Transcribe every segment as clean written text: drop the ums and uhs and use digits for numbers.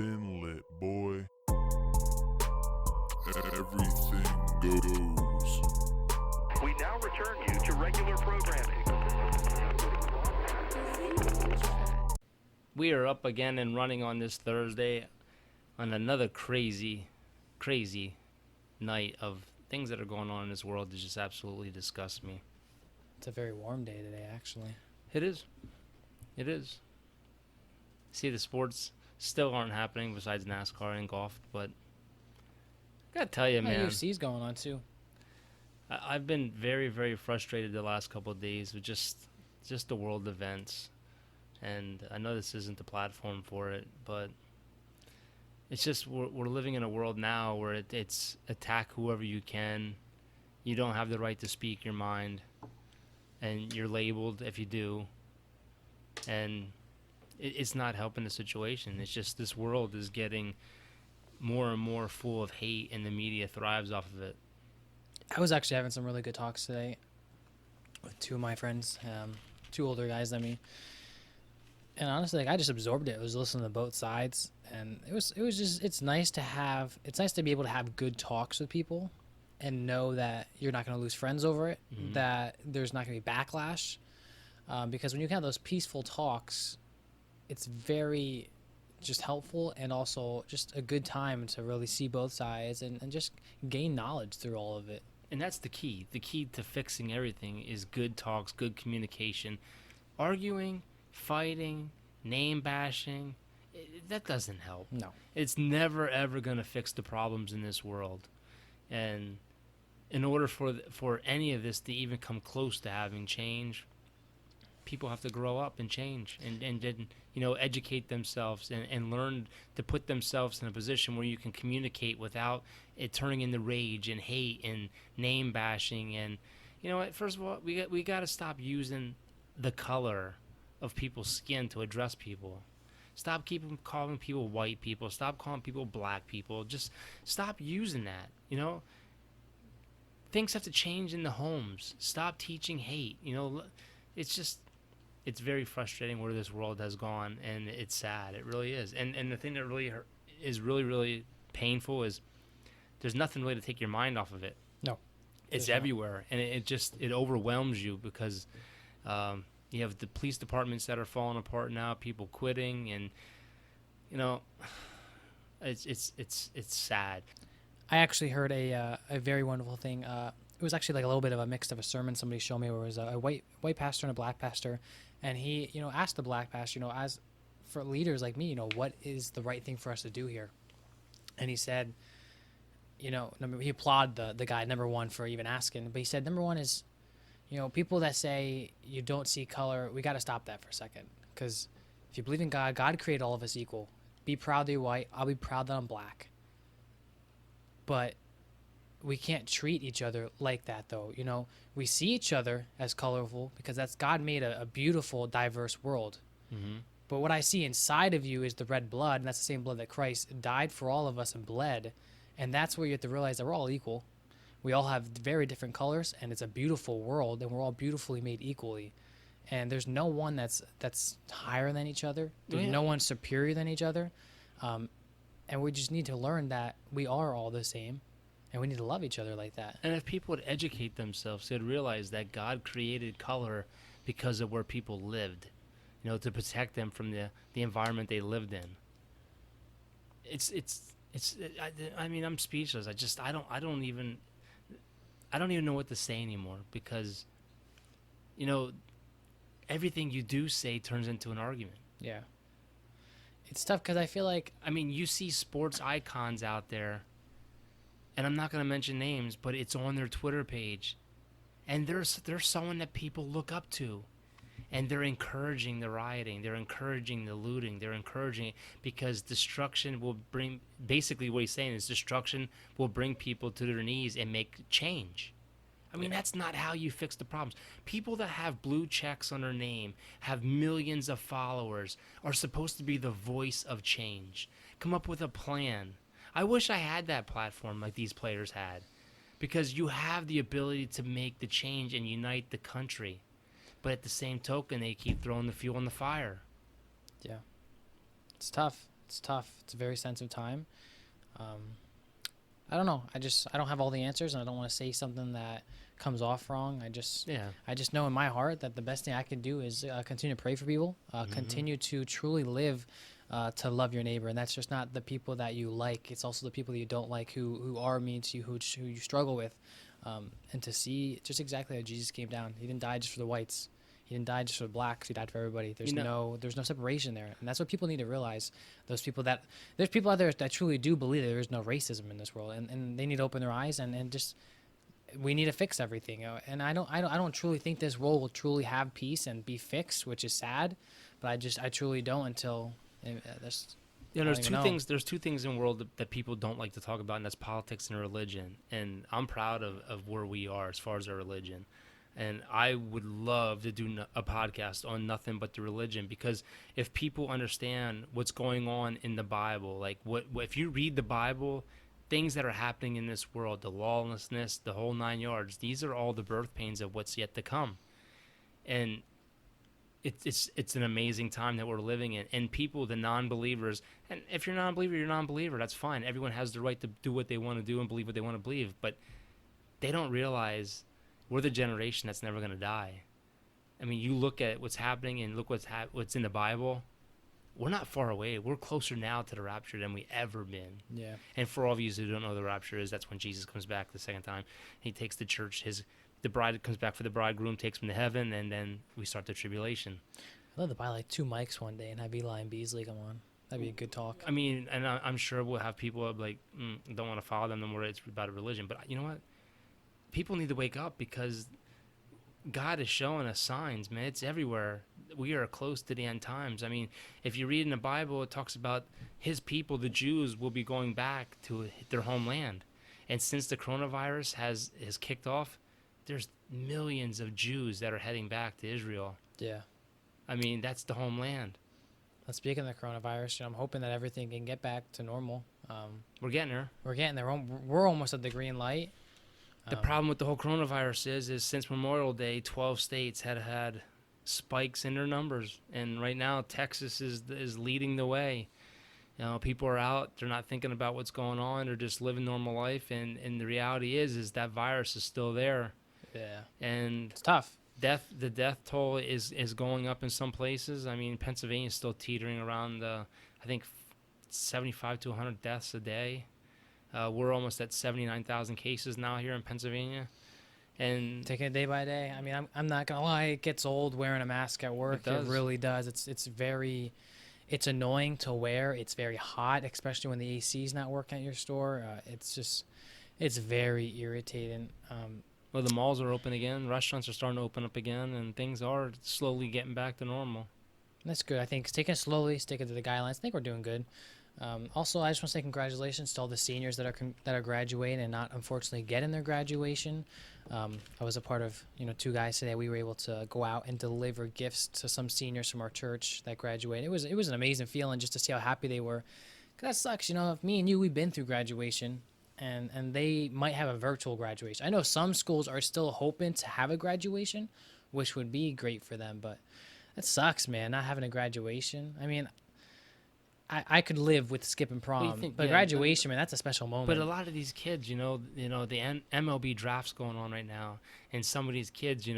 been lit, boy. Everything goes. We now return you to regular programming. We are up again and running on this Thursday on another crazy night of things that are going on in this world that just absolutely disgust me. It's a very warm day today, actually. It is. It is. See, the sports still aren't happening besides NASCAR and golf, but I gotta tell you, man. UFC's going on, too. I've been very, very frustrated the last couple of days with just the world events. And I know this isn't the platform for it, but it's just we're living in a world now where it's attack whoever you can. You don't have the right to speak your mind, and you're labeled if you do. And it's not helping the situation. It's just this world is getting more and more full of hate, and the media thrives off of it. I was actually having some really good talks today with two of my friends, two older guys than me. And honestly, I just absorbed it. I was listening to both sides, and it was just, it's nice to be able to have good talks with people and know that you're not going to lose friends over it, that there's not going to be backlash. Because when you have those peaceful talks, it's very just helpful and also just a good time to really see both sides and just gain knowledge through all of it. And that's the key. The key to fixing everything is good talks, good communication. Arguing, fighting, name bashing, that doesn't help. No. It's never, ever going to fix the problems in this world. And in order for any of this to even come close to having change, people have to grow up and change and educate themselves and learn to put themselves in a position where you can communicate without it turning into rage and hate and name bashing. And you know what? First of all, we got to stop using the color of people's skin to address people. Stop calling people white people. Stop calling people black people. Just stop using that. Things have to change in the homes. Stop teaching hate. It's very frustrating where this world has gone, and it's sad. It really is. And the thing that really is really painful is there's nothing really to take your mind off of it. No. It's everywhere, and it overwhelms you because you have the police departments that are falling apart now, people quitting, and it's sad. I actually heard a very wonderful thing. It was actually like a little bit of a mix of a sermon somebody showed me where it was a white pastor and a black pastor, and he asked the black pastor, as for leaders like me, what is the right thing for us to do here? And he said, he applauded the guy, number one, for even asking, but he said number one is, people that say you don't see color, we got to stop that for a second. Because if you believe in God, God created all of us equal. Be proud that you're white. I'll be proud that I'm black. But we can't treat each other like that, though. We see each other as colorful because God made a beautiful, diverse world. Mm-hmm. But what I see inside of you is the red blood, and that's the same blood that Christ died for all of us and bled. And that's where you have to realize that we're all equal. We all have very different colors, and it's a beautiful world, and we're all beautifully made equally. And there's no one that's higher than each other. There's no one superior than each other. And we just need to learn that we are all the same, and we need to love each other like that. And if people would educate themselves, they'd realize that God created color because of where people lived, to protect them from the environment they lived in. I'm speechless. I don't even know what to say anymore because, everything you do say turns into an argument. Yeah. It's tough because I feel like... you see sports icons out there, and I'm not going to mention names, but it's on their Twitter page, and they're someone that people look up to, and they're encouraging the rioting, they're encouraging the looting, they're encouraging it because destruction will bring... Basically what he's saying is destruction will bring people to their knees and make change. That's not how you fix the problems. People that have blue checks on their name, have millions of followers, are supposed to be the voice of change. Come up with a plan. I wish I had that platform like these players had, because you have the ability to make the change and unite the country. But at the same token, they keep throwing the fuel on the fire. Yeah. It's tough. it's tough. It's a very sensitive time. I don't know. I don't have all the answers, and I don't want to say something that comes off wrong. I just know in my heart that the best thing I can do is continue to pray for people, continue to truly live to love your neighbor, and that's just not the people that you like. It's also the people that you don't like who are mean to you, who you struggle with, and to see just exactly how Jesus came down. He didn't die just for the whites. He didn't die just for the blacks. He died for everybody. There's no separation there, and that's what people need to realize. There's people out there that truly do believe that there is no racism in this world, and they need to open their eyes and just we need to fix everything. And I don't truly think this world will truly have peace and be fixed, which is sad, but I truly don't until there's. There's two things in the world that people don't like to talk about, and that's politics and religion. And I'm proud of where we are as far as our religion. And I would love to do a podcast on nothing but the religion, because if people understand what's going on in the Bible, like what if you read the Bible, things that are happening in this world, the lawlessness, the whole 9 yards, these are all the birth pains of what's yet to come. And it's an amazing time that we're living in. And people, the non-believers, and if you're a non-believer, you're a non-believer, that's fine. Everyone has the right to do what they want to do and believe what they want to believe, but they don't realize we're the generation that's never going to die. I mean, you look at what's happening and look what's in the Bible. We're not far away. We're closer now to the rapture than we ever been. Yeah. And for all of you who don't know what the rapture is, that's when Jesus comes back the second time. He takes the church, the bride comes back for the bridegroom, takes him to heaven, and then we start the tribulation. I'd love to buy like 2 mics one day and have Eli and Beasley come on. That'd be a good talk. I mean, and I'm sure we'll have people like, don't want to follow them no more. It's about a religion. But you know what? People need to wake up, because God is showing us signs, man. It's everywhere. We are close to the end times. I mean, if you read in the Bible, it talks about his people, the Jews, will be going back to their homeland. And since the coronavirus has kicked off, there's millions of Jews that are heading back to Israel. Yeah. I mean, that's the homeland. Speaking of the coronavirus, I'm hoping that everything can get back to normal. We're getting there. We're getting there. We're almost at the green light. The problem with the whole coronavirus is since Memorial Day, 12 states had spikes in their numbers, and right now Texas is leading the way. You know, people are out; they're not thinking about what's going on; they're just living normal life. And the reality is that virus is still there. Yeah, and it's tough. The death toll is going up in some places. I mean, Pennsylvania is still teetering around I think 75 to 100 deaths a day. We're almost at 79,000 cases now here in Pennsylvania, and taking it day by day. I mean, I'm not gonna lie, it gets old wearing a mask at work. It really does. It's annoying to wear. It's very hot, especially when the AC's not working at your store. It's very irritating. Well, the malls are open again. Restaurants are starting to open up again, and things are slowly getting back to normal. That's good. I think taking it slowly, sticking to the guidelines. I think we're doing good. Also, I just want to say congratulations to all the seniors that are graduating and not unfortunately getting their graduation. I was a part of 2 guys today. We were able to go out and deliver gifts to some seniors from our church that graduated. It was an amazing feeling just to see how happy they were. 'Cause that sucks, if me and you, we've been through graduation, and they might have a virtual graduation. I know some schools are still hoping to have a graduation, which would be great for them, but that sucks, man, not having a graduation. I mean, I could live with skipping prom, but graduation, man, that's a special moment. But a lot of these kids, the MLB draft's going on right now, and some of these kids,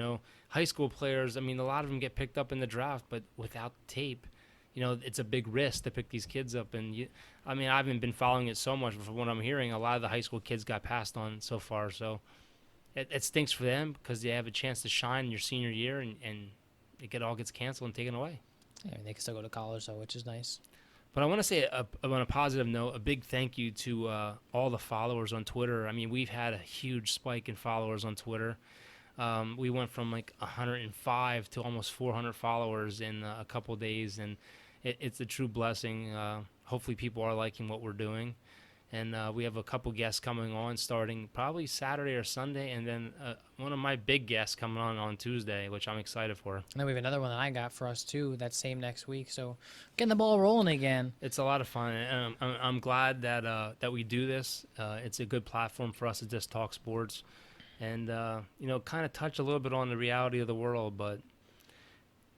high school players, I mean, a lot of them get picked up in the draft, but without tape, it's a big risk to pick these kids up. And I haven't been following it so much, but from what I'm hearing, a lot of the high school kids got passed on so far. So it stinks for them because they have a chance to shine in your senior year, and it all gets canceled and taken away. Yeah, they can still go to college, though, which is nice. But I want to say, on a positive note, a big thank you to all the followers on Twitter. I mean, we've had a huge spike in followers on Twitter. We went from like 105 to almost 400 followers in a couple of days, and it's a true blessing. Hopefully people are liking what we're doing. And we have a couple guests coming on starting probably Saturday or Sunday, and then one of my big guests coming on Tuesday, which I'm excited for. And then we have another one that I got for us, too, that same next week. So getting the ball rolling again. It's a lot of fun, and I'm glad that we do this. It's a good platform for us to just talk sports and, kind of touch a little bit on the reality of the world. But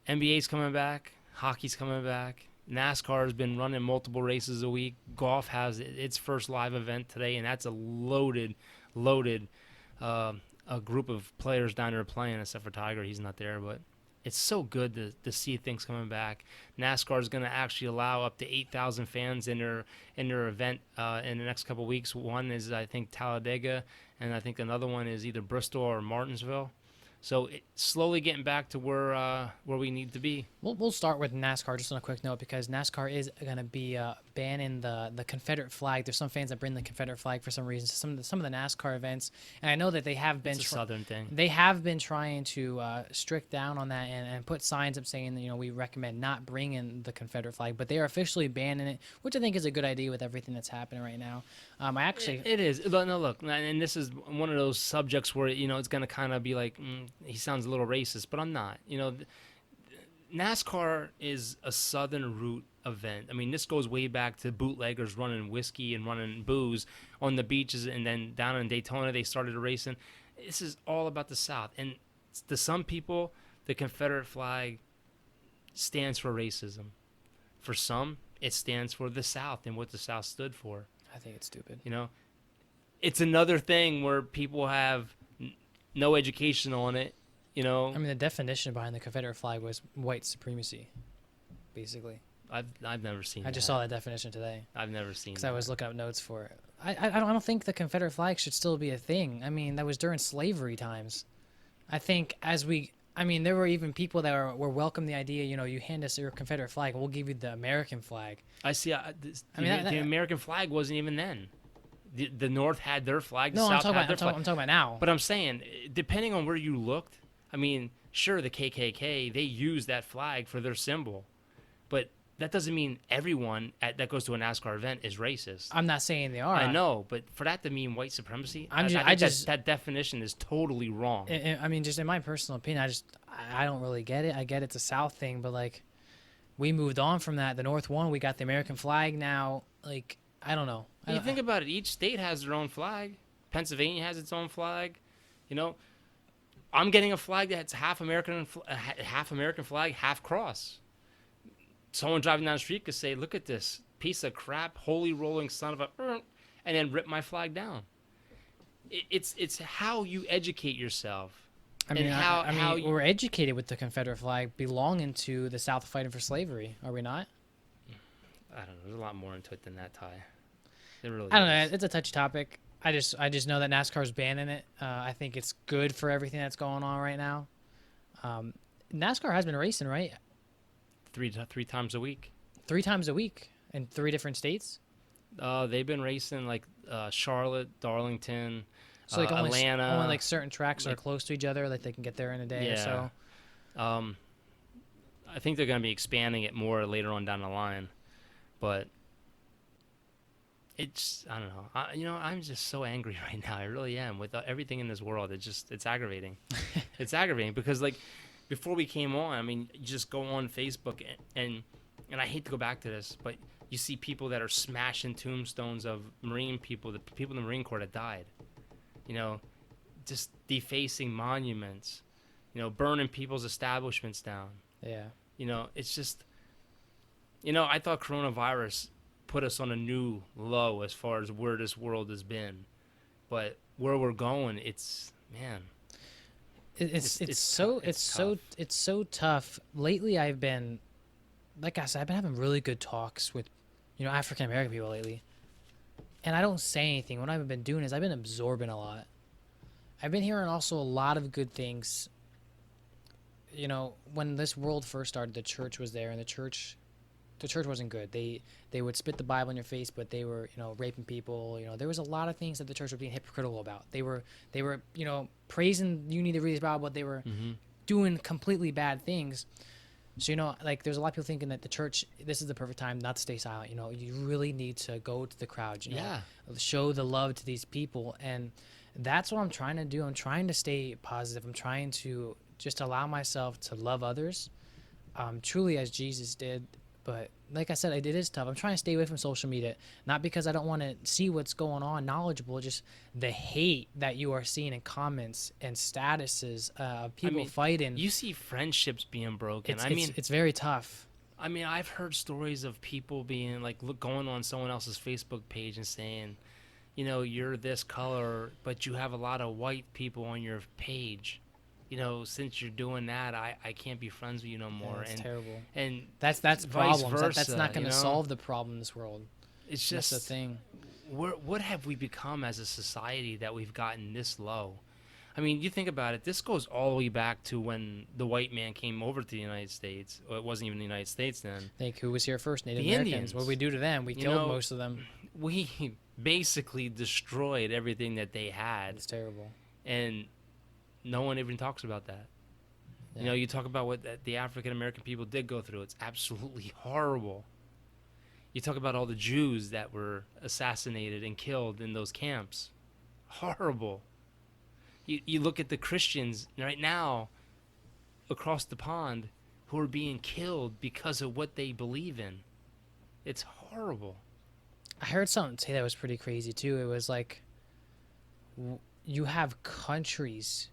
NBA's coming back, hockey's coming back, NASCAR has been running multiple races a week. Golf has its first live event today, and that's a loaded a group of players down there playing, except for Tiger. He's not there, but it's so good to see things coming back. NASCAR is going to actually allow up to 8,000 fans in their event in the next couple of weeks. One is, I think, Talladega, and I think another one is either Bristol or Martinsville. So slowly getting back to where we need to be. We'll start with NASCAR just on a quick note, because NASCAR is going to be banning the Confederate flag. There's some fans that bring the Confederate flag for some reason. Some of the NASCAR events, and I know that they have been It's a Southern thing. They have been trying to strict down on that and put signs up saying that, we recommend not bringing the Confederate flag, but they are officially banning it, which I think is a good idea with everything that's happening right now. It is. No, look, and this is one of those subjects where it's going to kind of be like he sounds a little racist, but I'm not. NASCAR is a Southern route event. I mean, this goes way back to bootleggers running whiskey and running booze on the beaches, and then down in Daytona they started racing. This is all about the South, and to some people, the Confederate flag stands for racism. For some, it stands for the South and what the South stood for. I think it's stupid. It's another thing where people have no education on it. I mean, the definition behind the Confederate flag was white supremacy, basically. I've never seen. I just saw that definition today. I've never seen. Because I was looking up notes for it. I don't think the Confederate flag should still be a thing. I mean, that was during slavery times. I think there were even people that were welcome the idea. You hand us your Confederate flag, we'll give you the American flag. I see. The American flag wasn't even then. The North had their flag. The South had their flag. I'm talking about now. But I'm saying, depending on where you looked, I mean, sure, the KKK, they use that flag for their symbol. But that doesn't mean everyone that goes to a NASCAR event is racist. I'm not saying they are. I know, but for that to mean white supremacy, that definition is totally wrong. I mean, just in my personal opinion, I don't really get it. I get it's a South thing, but, we moved on from that. The North won. We got the American flag now. I don't know. You think about it. Each state has their own flag. Pennsylvania has its own flag. I'm getting a flag that's half American flag, half cross. Someone driving down the street could say, "Look at this piece of crap, holy rolling son of a," and then rip my flag down. It's how you educate yourself. I mean, we're educated with the Confederate flag belonging to the South fighting for slavery, are we not? I don't know. There's a lot more into it than that, Ty. There really I don't is. know. It's a touchy topic. I just know that NASCAR's banning it. I think it's good for everything that's going on right now. NASCAR has been racing, right? Three times a week. 3 times a week in 3 different states. They've been racing Charlotte, Darlington, So Atlanta. only certain tracks are close to each other, they can get there in a day or so. I think they're going to be expanding it more later on down the line, but I don't know. I'm just so angry right now. I really am with everything in this world. It's aggravating. It's aggravating because before we came on, I mean, you just go on Facebook and I hate to go back to this, but you see people that are smashing tombstones of Marine people, the people in the Marine Corps that died. Just defacing monuments. Burning people's establishments down. Yeah. It's just. I thought coronavirus put us on a new low as far as where this world has been, but where we're going, it's so tough. Lately, I've been, like I said, I've been having really good talks with, African American people lately, and I don't say anything. What I've been doing is I've been absorbing a lot. I've been hearing also a lot of good things. When this world first started, the church was there, and the church wasn't good. They would spit the Bible in your face, but they were, raping people. There was a lot of things that the church was being hypocritical about. They were, praising you need to read this Bible, but they were doing completely bad things. So, there's a lot of people thinking that the church, this is the perfect time not to stay silent. You really need to go to the crowd, show the love to these people. And that's what I'm trying to do. I'm trying to stay positive. I'm trying to just allow myself to love others, truly as Jesus did. But like I said, it is tough. I'm trying to stay away from social media, not because I don't want to see what's going on, knowledgeable, just the hate that you are seeing in comments and statuses, people fighting. You see friendships being broken. It's very tough. I mean, I've heard stories of people being like, going on someone else's Facebook page and saying, you're this color, but you have a lot of white people on your page. Since you're doing that, I can't be friends with you no more. It's terrible. And That's vice problems. That's versa, not going to solve the problem in this world. It's That's just the thing. What have we become as a society that we've gotten this low? I mean, you think about it. This goes all the way back to when the white man came over to the United States. Well, it wasn't even the United States then. Think who was here first? Native The Americans. Indians. What did we do to them? We killed most of them. We basically destroyed everything that they had, It's terrible. and no one even talks about that. Yeah. You talk about what the African American people did go through. It's absolutely horrible. You talk about all the Jews that were assassinated and killed in those camps. Horrible. You look at the Christians right now across the pond who are being killed because of what they believe in. It's horrible. I heard something say that was pretty crazy too. It was like you have countries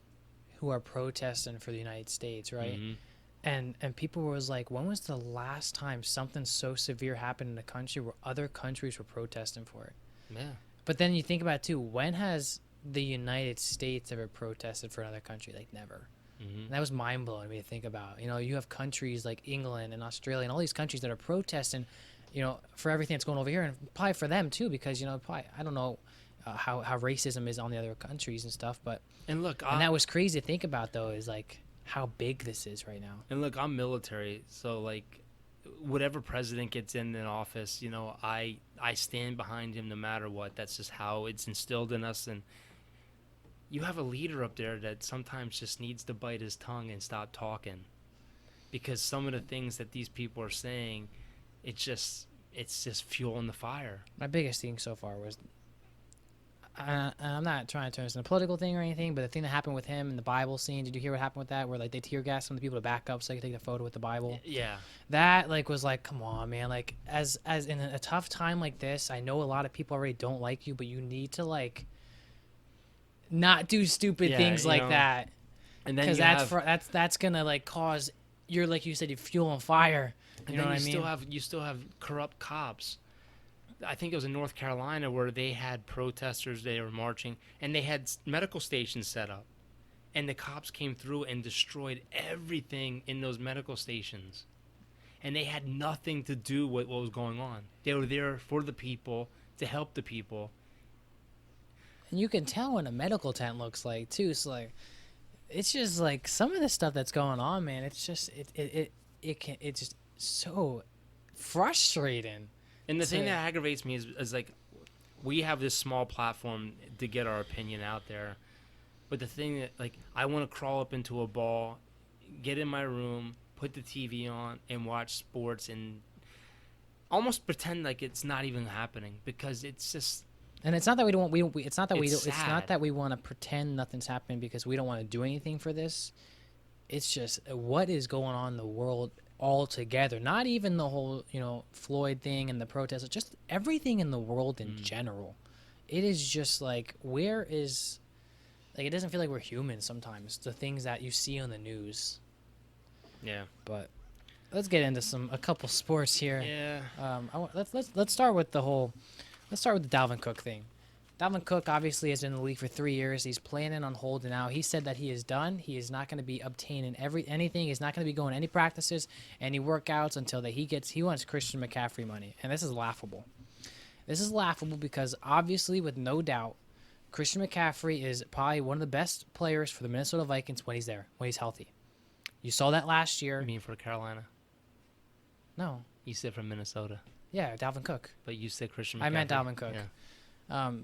who are protesting for the United States, right? Mhm. And people was like, when was the last time something so severe happened in a country where other countries were protesting for it? Yeah. But then you think about it too, when has the United States ever protested for another country? Like never. Mhm. And that was mind blowing to me to think about. You have countries like England and Australia and all these countries that are protesting, for everything that's going over here, and probably for them too, because probably I don't know how racism is on the other countries and stuff, but And look, and that was crazy to think about though, is like how big this is right now. I'm military, so like whatever president gets in office, I stand behind him no matter what. That's just how it's instilled in us. And you have a leader up there that sometimes just needs to bite his tongue and stop talking, because some of the things that these people are saying, it's just fueling the fire. My biggest thing so far was, and I'm not trying to turn this into a political thing or anything, but the thing that happened with him in the Bible scene, did you hear what happened with that? Where like they tear gassed some of the people to back up so they could take a photo with the Bible. Yeah. That was like, come on, man. Like as in a tough time like this, I know a lot of people already don't like you, but you need to like not do stupid things like that. And then Because that's gonna like cause like you said, you fuel on fire. You know what I mean? You still have corrupt cops. I think it was in North Carolina where they had protesters. They were marching, and they had medical stations set up, and the cops came through and destroyed everything in those medical stations, and they had nothing to do with what was going on. They were there for the people, to help the people. And you can tell what a medical tent looks like too. So like, it's just like some of the stuff that's going on, man. It's just it's just so frustrating. And the thing that aggravates me is like, we have this small platform to get our opinion out there, but the thing that, like, I want to crawl up into a ball, get in my room, put the TV on, and watch sports, and almost pretend like it's not even happening, because it's just. And it's not that we don't. It's not that we. It's It's not sad. that we want to pretend nothing's happening because we don't want to do anything for this. It's just what is going on in the world altogether. Not even the whole, Floyd thing and the protests. Just everything in the world in general. It is just like, where is, like, it doesn't feel like we're human sometimes. The things that you see on the news. Yeah. But let's get into a couple sports here. Yeah. Let's start with Let's start with the Dalvin Cook thing. Dalvin Cook obviously has been in the league for 3 years. He's planning on holding out. He said that he is done. He is not going to be obtaining anything. He's not going to be going to any practices, any workouts until he wants Christian McCaffrey money. And this is laughable. This is laughable because obviously, with no doubt, Christian McCaffrey is probably one of the best players for the Minnesota Vikings when he's there, when he's healthy. You saw that last year. I mean, for Carolina. No. You said from Minnesota. Yeah, Dalvin Cook. But you said Christian McCaffrey. I meant Dalvin Cook. Yeah.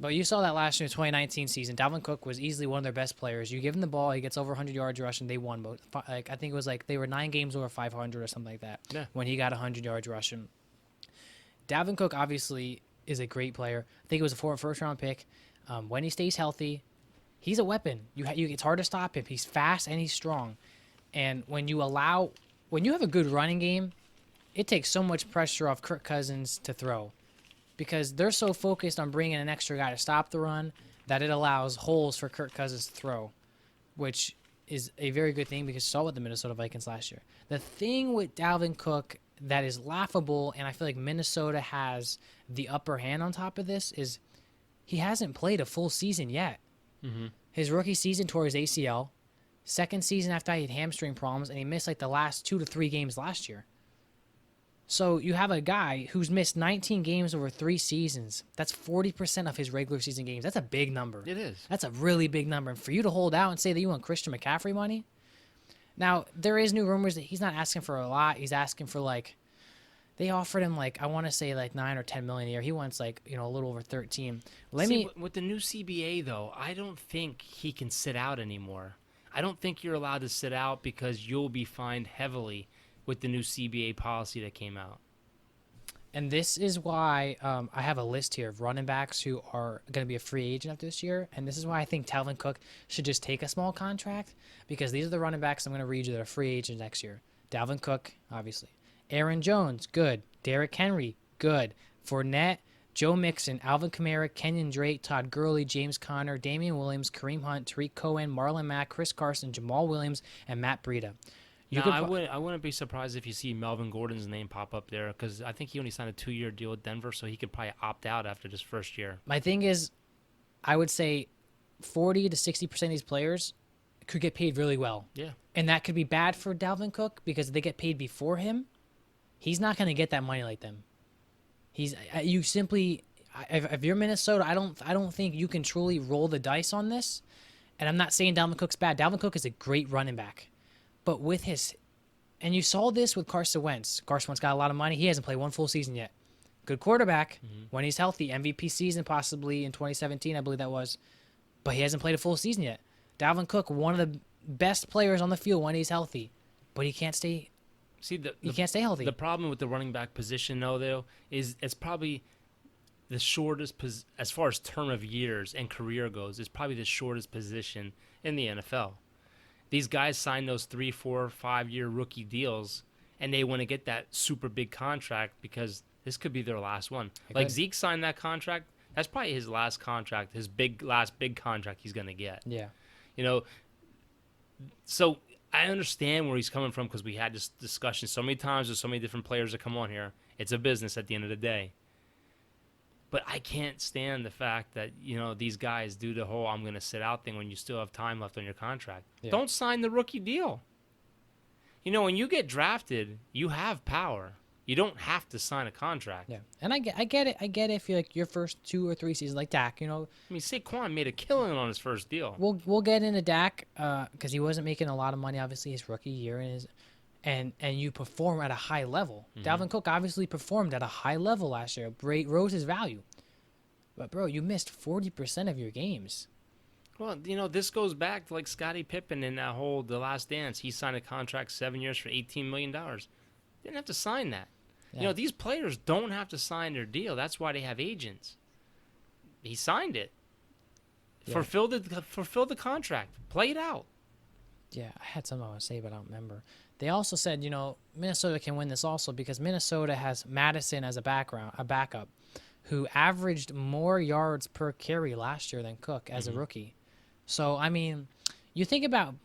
But you saw that last year, 2019 season. Dalvin Cook was easily one of their best players. You give him the ball, he gets over 100 yards rushing. They won. I think it was like they were 9 games over 500 or something like that. Yeah. When he got 100 yards rushing. Dalvin Cook obviously is a great player. I think it was a first-round pick. When he stays healthy, he's a weapon. It's hard to stop him. He's fast and he's strong. And when you have a good running game, it takes so much pressure off Kirk Cousins to throw. Because they're so focused on bringing an extra guy to stop the run that it allows holes for Kirk Cousins to throw, which is a very good thing because you saw with the Minnesota Vikings last year. The thing with Dalvin Cook that is laughable, and I feel like Minnesota has the upper hand on top of this, is he hasn't played a full season yet. Mm-hmm. His rookie season tore his ACL. Second season after he had hamstring problems, and he missed like the last 2 to 3 games last year. So you have a guy who's missed 19 games over 3 seasons. That's 40% of his regular season games. That's a big number. It is. That's a really big number. And for you to hold out and say that you want Christian McCaffrey money, now there is new rumors that he's not asking for a lot. He's asking for like, they offered him like, I want to say like 9 or 10 million a year. He wants like, a little over 13. With the new CBA though, I don't think he can sit out anymore. I don't think you're allowed to sit out because you'll be fined heavily with the new CBA policy that came out. And this is why I have a list here of running backs who are going to be a free agent after this year. And this is why I think Dalvin Cook should just take a small contract, because these are the running backs I'm going to read you that are free agents next year. Dalvin Cook, obviously. Aaron Jones, good. Derrick Henry, good. Fournette, Joe Mixon, Alvin Kamara, Kenyon Drake, Todd Gurley, James Conner, Damian Williams, Kareem Hunt, Tariq Cohen, Marlon Mack, Chris Carson, Jamal Williams, and Matt Breida. I wouldn't be surprised if you see Melvin Gordon's name pop up there, because I think he only signed a 2-year deal with Denver, so he could probably opt out after this first year. My thing is, I would say 40 to 60% of these players could get paid really well. Yeah. And that could be bad for Dalvin Cook because they get paid before him. He's not going to get that money like them. If you're Minnesota, I don't think you can truly roll the dice on this. And I'm not saying Dalvin Cook's bad. Dalvin Cook is a great running back. But with and you saw this with Carson Wentz. Carson Wentz got a lot of money. He hasn't played one full season yet. Good quarterback when he's healthy. MVP season possibly in 2017, I believe that was. But he hasn't played a full season yet. Dalvin Cook, one of the best players on the field when he's healthy. But he can't stay he can't stay healthy. The problem with the running back position, though, is it's probably the shortest, as far as term of years and career goes, it's probably the shortest position in the NFL. These guys sign those 3, 4, 5-year rookie deals, and they want to get that super big contract because this could be their last one. Like Zeke signed that contract. That's probably his last contract, his last big contract he's going to get. Yeah. So I understand where he's coming from, because we had this discussion so many times with so many different players that come on here. It's a business at the end of the day. But I can't stand the fact that, these guys do the whole I'm going to sit out thing when you still have time left on your contract. Yeah. Don't sign the rookie deal. When you get drafted, you have power. You don't have to sign a contract. Yeah, and I get it. I get it if you're like your first 2 or 3 seasons, like Dak. Saquon made a killing on his first deal. We'll get into Dak because he wasn't making a lot of money, obviously, his rookie year, and you perform at a high level. Mm-hmm. Dalvin Cook obviously performed at a high level last year. Rose his value. But, bro, you missed 40% of your games. Well, this goes back to like Scottie Pippen in that whole The Last Dance. He signed a contract 7 years for $18 million. Didn't have to sign that. Yeah. These players don't have to sign their deal. That's why they have agents. He signed it. Yeah. Fulfill the contract. Play it out. Yeah, I had something I want to say, but I don't remember. They also said, Minnesota can win this also because Minnesota has Madison as a backup, who averaged more yards per carry last year than Cook as a rookie. So, you think about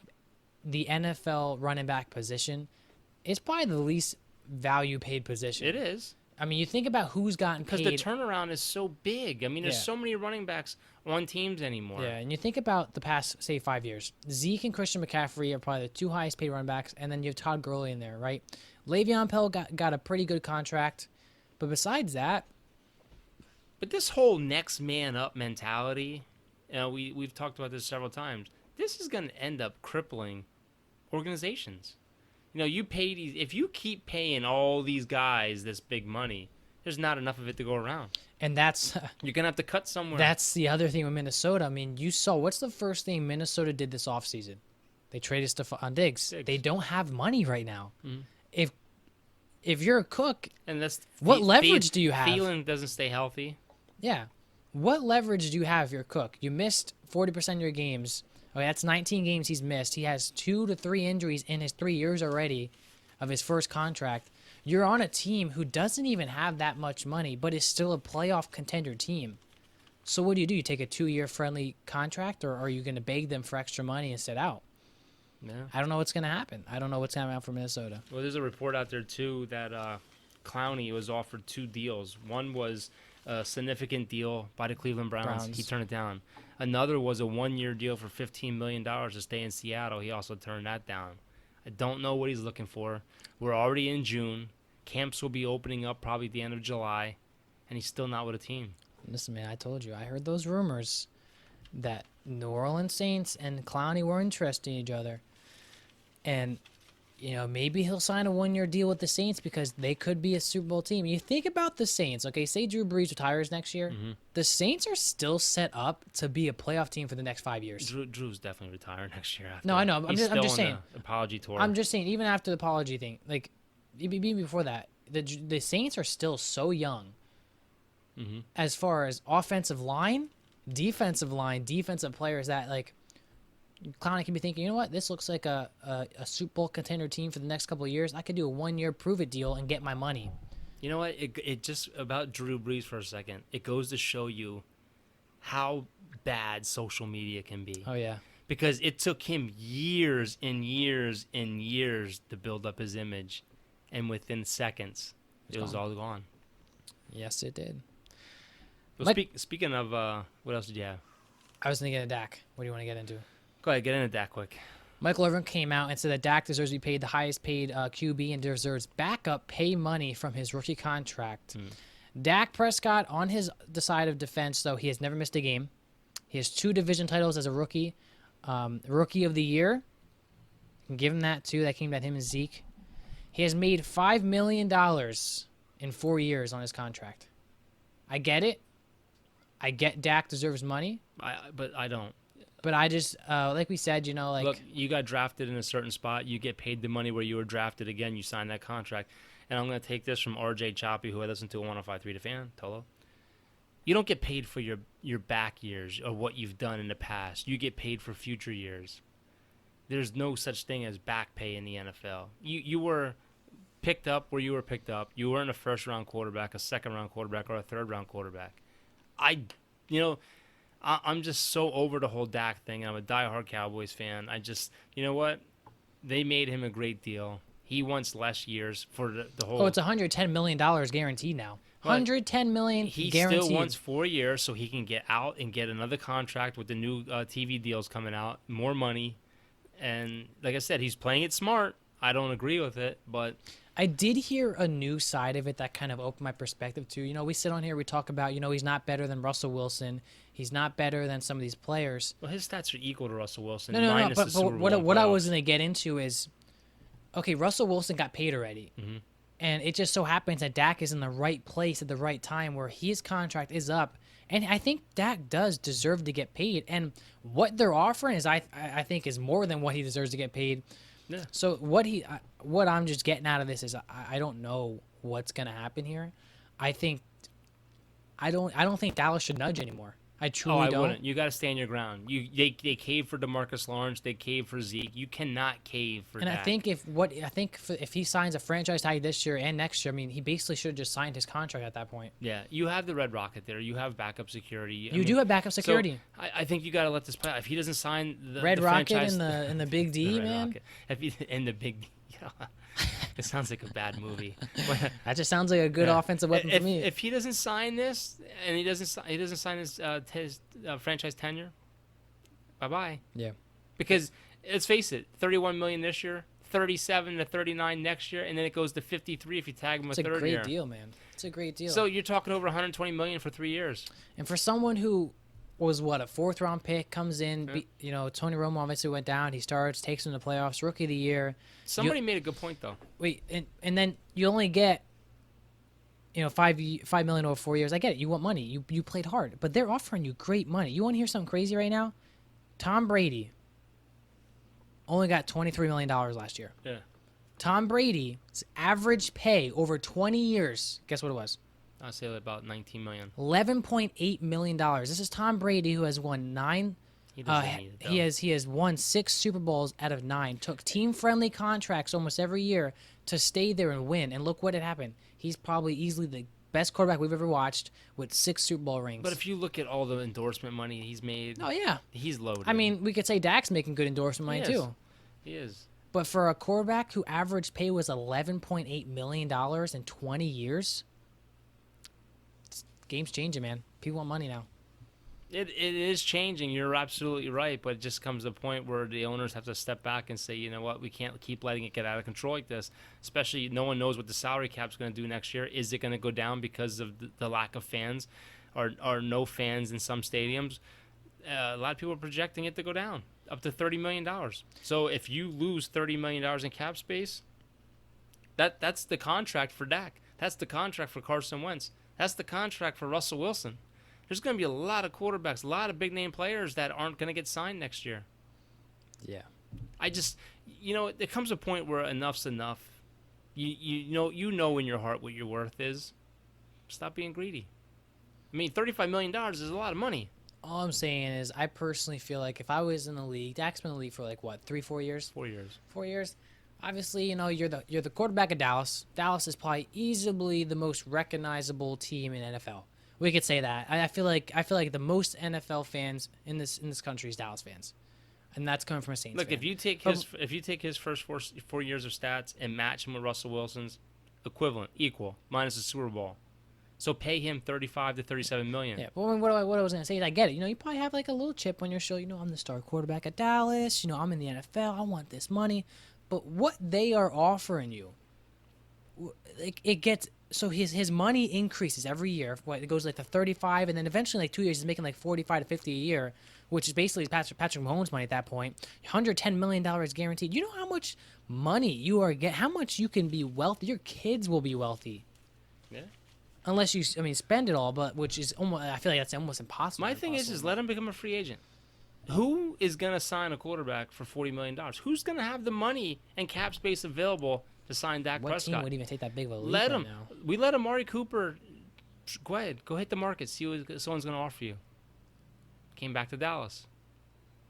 the NFL running back position, it's probably the least value paid position. It is. You think about who's gotten paid. Because the turnaround is so big. There's so many running backs on teams anymore. Yeah, and you think about the past, say, 5 years. Zeke and Christian McCaffrey are probably the 2 highest paid running backs, and then you have Todd Gurley in there, right? Le'Veon Bell got a pretty good contract. But besides that... But this whole next man up mentality, we've talked about this several times, this is going to end up crippling organizations. If you keep paying all these guys this big money, there's not enough of it to go around. And that's... You're going to have to cut somewhere. That's the other thing with Minnesota. You saw, what's the first thing Minnesota did this offseason? They traded Stephon Diggs. They don't have money right now. Mm-hmm. If you're a Cook, and what leverage do you have? Thielen doesn't stay healthy. Yeah. What leverage do you have if you're a Cook? You missed 40% of your games. Okay, that's 19 games he's missed. He has 2 to 3 injuries in his 3 years already of his first contract. You're on a team who doesn't even have that much money, but is still a playoff contender team. So what do? You take a 2-year friendly contract, or are you going to beg them for extra money and sit out? Yeah. I don't know what's going to happen. I don't know what's coming out for Minnesota. Well, there's a report out there, too, that Clowney was offered 2 deals. One was a significant deal by the Cleveland Browns. He turned it down. Another was a 1-year deal for $15 million to stay in Seattle. He also turned that down. I don't know what he's looking for. We're already in June. Camps will be opening up probably at the end of July, and he's still not with a team. Listen, man, I told you. I heard those rumors that New Orleans Saints and Clowney were interested in each other. And, maybe he'll sign a 1-year deal with the Saints because they could be a Super Bowl team. You think about the Saints, okay? Say Drew Brees retires next year. Mm-hmm. The Saints are still set up to be a playoff team for the next 5 years. Drew's definitely retiring next year. After No, I know. I'm He's just still saying. on the apology tour. I'm just saying, even after the apology thing, like, even before that, the Saints are still so young as far as offensive line, defensive players that, like, Clowney can be thinking, you know what, this looks like a Super Bowl contender team for the next couple of years. I could do a 1-year prove-it deal and get my money. You know what? It just, about Drew Brees for a second, it goes to show you how bad social media can be. Oh, yeah. Because it took him years and years and years to build up his image, and within seconds, it was all gone. Yes, it did. Well, speaking of, what else did you have? I was thinking of Dak. What do you want to get into? Go ahead, get into that quick. Michael Irvin came out and said that Dak deserves to be paid the highest paid QB and deserves backup pay money from his rookie contract. Dak Prescott, on his side of defense, though, he has never missed a game. He has 2 division titles as a rookie. Rookie of the Year. You can give him that, too. That came to him and Zeke. He has made $5 million in 4 years on his contract. I get it. I get Dak deserves money. But I don't. But I just, like we said, Look, you got drafted in a certain spot. You get paid the money where you were drafted. Again, you signed that contract. And I'm going to take this from RJ Choppy, who I listen to 105.3 The Fan, Tolo. You don't get paid for your back years or what you've done in the past. You get paid for future years. There's no such thing as back pay in the NFL. You were picked up where you were picked up. You weren't a first-round quarterback, a second-round quarterback, or a third-round quarterback. I'm just so over the whole Dak thing. I'm a diehard Cowboys fan. You know what? They made him a great deal. He wants less years for the whole. Oh, it's $110 million guaranteed now. $110 million he guaranteed. Still wants 4 years so he can get out and get another contract with the new TV deals coming out, more money. And like I said, he's playing it smart. I don't agree with it, but I did hear a new side of it that kind of opened my perspective too. We sit on here, we talk about, he's not better than Russell Wilson. He's not better than some of these players. Well, his stats are equal to Russell Wilson. No. But what I was going to get into is, okay, Russell Wilson got paid already. Mm-hmm. And it just so happens that Dak is in the right place at the right time where his contract is up. And I think Dak does deserve to get paid. And what they're offering is, I think, is more than what he deserves to get paid. Yeah. So what I'm just getting out of this is I don't know what's going to happen here. I don't think Dallas should nudge anymore. I truly don't. Wouldn't. You got to stand your ground. They cave for DeMarcus Lawrence. They cave for Zeke. You cannot cave for. And Dak. I think if he signs a franchise tag this year and next year, I mean, he basically should have just signed his contract at that point. Yeah, you have the Red Rocket there. You have backup security. You do have backup security. So I think you got to let this play. If he doesn't sign the Red Rocket franchise, in the Big D, man. Rocket. If he in the Big D. Yeah. It sounds like a bad movie. That just sounds like a good offensive weapon for me. If he doesn't sign this and he doesn't sign his franchise tenure, bye. Yeah. Because let's face it, $31 million this year, $37 to $39 next year, and then it goes to $53 if you tag him a third year. It's a great deal, man. It's a great deal. So you're talking over $120 million for 3 years. And for someone who was a 4th-round pick, comes in, Tony Romo obviously went down. He starts, takes him to the playoffs, rookie of the year. Somebody made a good point though. Wait, and then you only get, $5 million over 4 years. I get it. You want money. You played hard, but they're offering you great money. You want to hear something crazy right now? Tom Brady only got $23 million last year. Yeah. Tom Brady's average pay over 20 years. Guess what it was? I'll say about $19 million. $11.8 million. This is Tom Brady, who has won 9. He doesn't need it, though. He has won 6 Super Bowls out of 9. Took team-friendly contracts almost every year to stay there and win. And look what had happened. He's probably easily the best quarterback we've ever watched with 6 Super Bowl rings. But if you look at all the endorsement money he's made, oh yeah, he's loaded. I mean, we could say Dak's making good endorsement money too. He is. But for a quarterback who average pay was $11.8 million in 20 years, game's changing, man. People want money now. It is changing. You're absolutely right, but it just comes to a point where the owners have to step back and say, you know what, we can't keep letting it get out of control like this. Especially, no one knows what the salary cap's going to do next year. Is it going to go down because of the lack of fans, or no fans in some stadiums? A lot of people are projecting it to go down up to $30 million. So if you lose $30 million in cap space, that's the contract for Dak. That's the contract for Carson Wentz. That's the contract for Russell Wilson. There's going to be a lot of quarterbacks, a lot of big-name players that aren't going to get signed next year. Yeah. I just, there comes a point where enough's enough. You know in your heart what your worth is. Stop being greedy. I mean, $35 million is a lot of money. All I'm saying is I personally feel like if I was in the league, Dak's been in the league for 3-4 years? 4 years. 4 years. Obviously, you're the quarterback of Dallas. Dallas is probably easily the most recognizable team in NFL. We could say that. I feel like the most NFL fans in this country is Dallas fans, and that's coming from a Saints Look, fan. if you take his first 4 years of stats and match him with Russell Wilson's, equal, minus the Super Bowl. So pay him $35 to $37 million. Yeah, but what I was gonna say is I get it. You probably have like a little chip on your shoulder. I'm the star quarterback at Dallas. I'm in the NFL. I want this money. But what they are offering you, it gets so his money increases every year. It goes like to 35, and then eventually 2 years he's making like 45 to 50 a year, which is basically Patrick Mahomes' money at that point. $110 million guaranteed. You know how much money you are how much you can be wealthy. Your kids will be wealthy. Yeah. Unless you, spend it all, but which is almost, I feel like that's almost impossible. My thing is let him become a free agent. Who is going to sign a quarterback for $40 million? Who's going to have the money and cap space available to sign Dak Prescott? What team would even take that big of a leap Let right him. now? We let Amari Cooper. Go ahead. Go hit the market. See what someone's going to offer you. Came back to Dallas.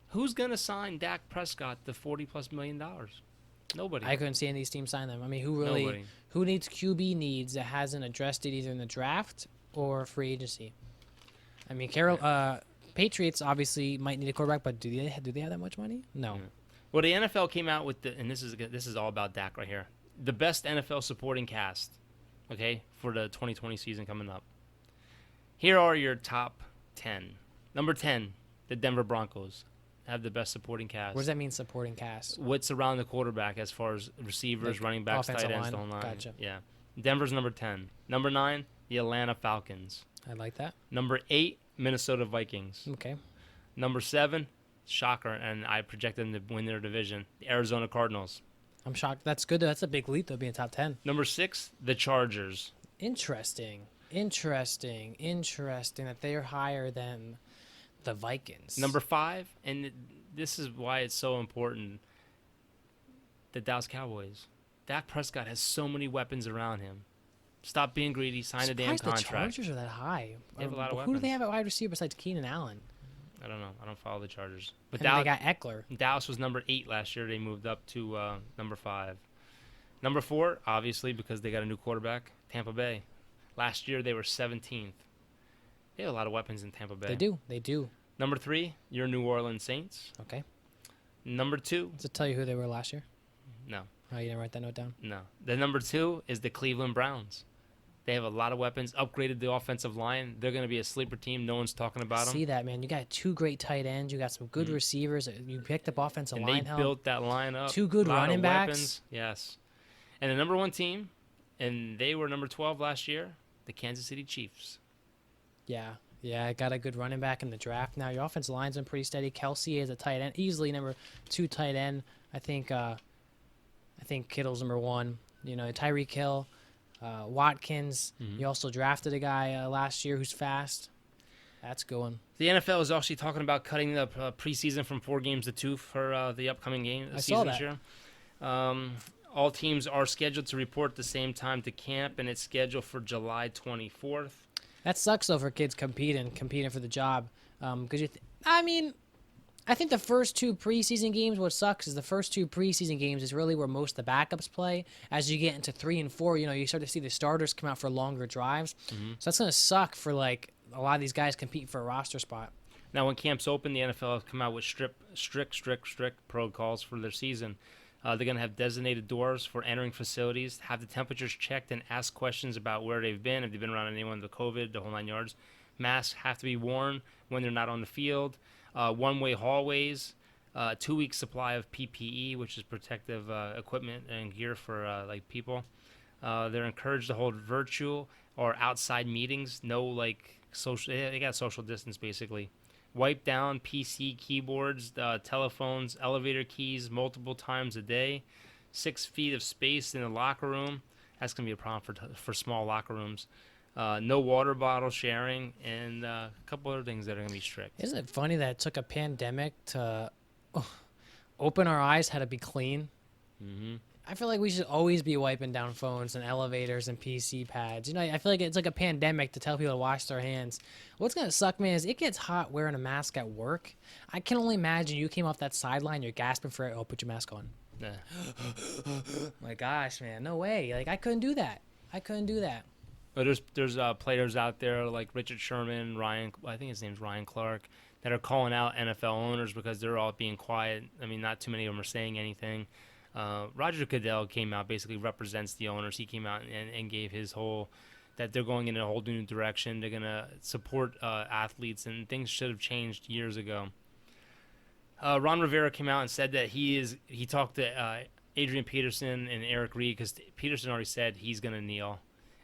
Who's going to sign Dak Prescott to $40+ million? Nobody. I couldn't see any of these teams sign them. Nobody. Who needs QB needs that hasn't addressed it either in the draft or free agency? Patriots obviously might need a quarterback, but do they have that much money? No. Yeah. Well, the NFL came out with and this is all about Dak right here. The best NFL supporting cast, okay, for the 2020 season coming up. Here are your top 10. Number 10, the Denver Broncos have the best supporting cast. What does that mean, supporting cast? What's around the quarterback as far as receivers, Like running backs, offensive tight ends, the line. whole line. Gotcha. Yeah. Denver's number 10. Number 9, the Atlanta Falcons. I like that. Number 8, Minnesota Vikings. Okay. Number 7, shocker, and I projected them to win their division, the Arizona Cardinals. I'm shocked. That's good. That's a big leap, though, being top 10. Number 6, the Chargers. Interesting that they are higher than the Vikings. Number 5, and this is why it's so important, the Dallas Cowboys. Dak Prescott has so many weapons around him. Stop being greedy. Sign a damn contract. The Chargers are that high. They have a lot of Who do they weapons. have at wide receiver besides Keenan Allen? I don't know. I don't follow the Chargers. But And they got Eckler. Dallas was number 8 last year. They moved up to number 5. Number 4, obviously, because they got a new quarterback, Tampa Bay. Last year, they were 17th. They have a lot of weapons in Tampa Bay. They do. Number 3, your New Orleans Saints. Okay. Number 2, Does it tell you who they were last year? no. Oh, you didn't write that note down? No. The number 2 is the Cleveland Browns. They have a lot of weapons, upgraded the offensive line. They're going to be a sleeper team. No one's talking about them. See that, man. You got 2 great tight ends. You got some good receivers. You picked up offensive And line they help. built that line up. 2 good Lot of running backs. weapons. Yes. And the number 1 team, and they were number 12 last year, the Kansas City Chiefs. Yeah. Yeah, I got a good running back in the draft. Now, your offensive line's been pretty steady. Kelsey is a tight end. Easily number 2 tight end. I think Kittle's number 1. Tyreek Hill. Watkins. Mm-hmm. You also drafted a guy last year who's fast. That's going. The NFL is actually talking about cutting the preseason from 4 games to 2 for the upcoming I season saw this year. All teams are scheduled to report at the same time to camp, and it's scheduled for July 24th. That sucks though for kids competing for the job. Because I think the first 2 preseason games, what sucks is the first 2 preseason games is really where most of the backups play. As you get into 3 and 4, you start to see the starters come out for longer drives. Mm-hmm. So that's going to suck for like a lot of these guys competing for a roster spot. Now, when camps open, the NFL has come out with strict protocols for their season. They're going to have designated doors for entering facilities, have the temperatures checked, and ask questions about where they've been, if they've been around anyone with the COVID, the whole 9 yards. Masks have to be worn when they're not on the field. One-way hallways. 2 week supply of PPE, which is protective equipment and gear for like people. They're encouraged to hold virtual or outside meetings. No like social. They got social distance basically. Wipe down PC keyboards, telephones, elevator keys multiple times a day. 6 feet of space in the locker room. That's gonna be a problem for small locker rooms. No water bottle sharing, and a couple other things that are gonna be strict. Isn't it funny that it took a pandemic to open our eyes how to be clean? Mm-hmm. I feel like we should always be wiping down phones and elevators and PC pads. You know, I feel like it's like a pandemic to tell people to wash their hands. What's going to suck, man, is it gets hot wearing a mask at work. I can only imagine you came off that sideline, you're gasping for it. Oh, put your mask on. Yeah. My gosh, man, no way. Like, I couldn't do that. But there's players out there like Richard Sherman, I think his name's Ryan Clark, that are calling out NFL owners because they're all being quiet. I mean, not too many of them are saying anything. Roger Goodell came out, basically represents the owners. He came out and gave his whole, that they're going in a whole new direction. They're going to support athletes, and things should have changed years ago. Ron Rivera came out and said that he talked to Adrian Peterson and Eric Reed, because Peterson already said he's going to kneel,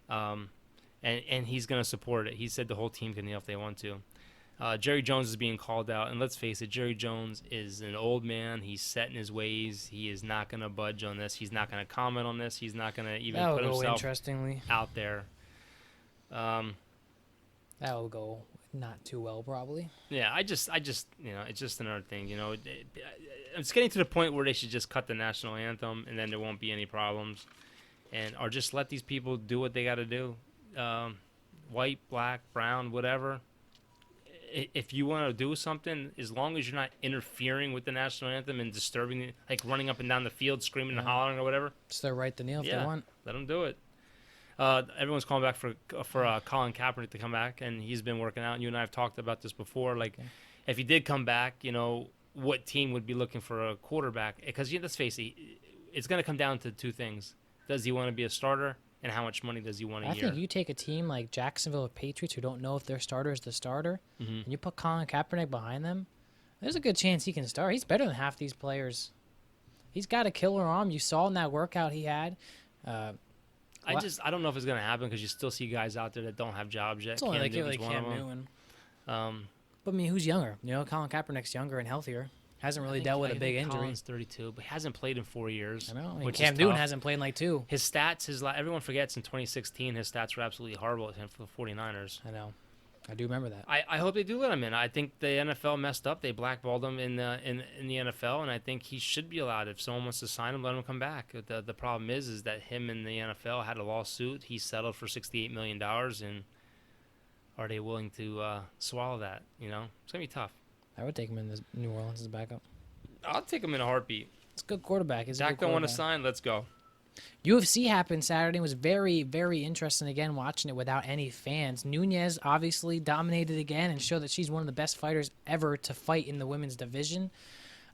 and he's going to support it. He said the whole team can kneel if they want to. Jerry Jones is being called out, and let's face it, Jerry Jones is an old man. He's set in his ways. He is not going to budge on this. He's not going to comment on this. He's not going to even put himself out there. That will go not too well, probably. Yeah, I just, you know, it's just another thing. You know, it's getting to the point where they should just cut the national anthem, and then there won't be any problems, or just let these people do what they got to do. White, black, brown, whatever. If you want to do something, as long as you're not interfering with the national anthem and disturbing it, like running up and down the field, screaming and hollering or whatever, it's their right to kneel if they want. Let them do it. Everyone's calling back for Colin Kaepernick to come back, and he's been working out. And you and I have talked about this before. Like, if he did come back, you know, what team would be looking for a quarterback? Because let's face it, it's going to come down to two things: does he want to be a starter? And how much money does he want a year? I think you take a team like Jacksonville Patriots, who don't know if their starter is the starter, and you put Colin Kaepernick behind them, there's a good chance he can start. He's better than half these players. He's got a killer arm. You saw in that workout he had. I don't know if it's going to happen, because you still see guys out there that don't have jobs yet. It's only like Cam Newton. But I mean, who's younger? You know, Colin Kaepernick's younger and healthier. Hasn't really dealt with a big injury. Colin's 32, but hasn't played in 4 years. I know. I mean, Cam Newton hasn't played in like 2. His stats, everyone forgets in 2016, his stats were absolutely horrible at him for the 49ers. I know. I do remember that. I hope they do let him in. I think the NFL messed up. They blackballed him in the NFL, and I think he should be allowed. If someone wants to sign him, let him come back. The problem is that him and the NFL had a lawsuit. He settled for $68 million, and are they willing to swallow that? You know, it's going to be tough. I would take him in New Orleans as a backup. I'll take him in a heartbeat. It's a good quarterback. Dak don't want to sign. Let's go. UFC happened Saturday. It was very, very interesting again watching it without any fans. Nunes obviously dominated again and showed that she's one of the best fighters ever to fight in the women's division.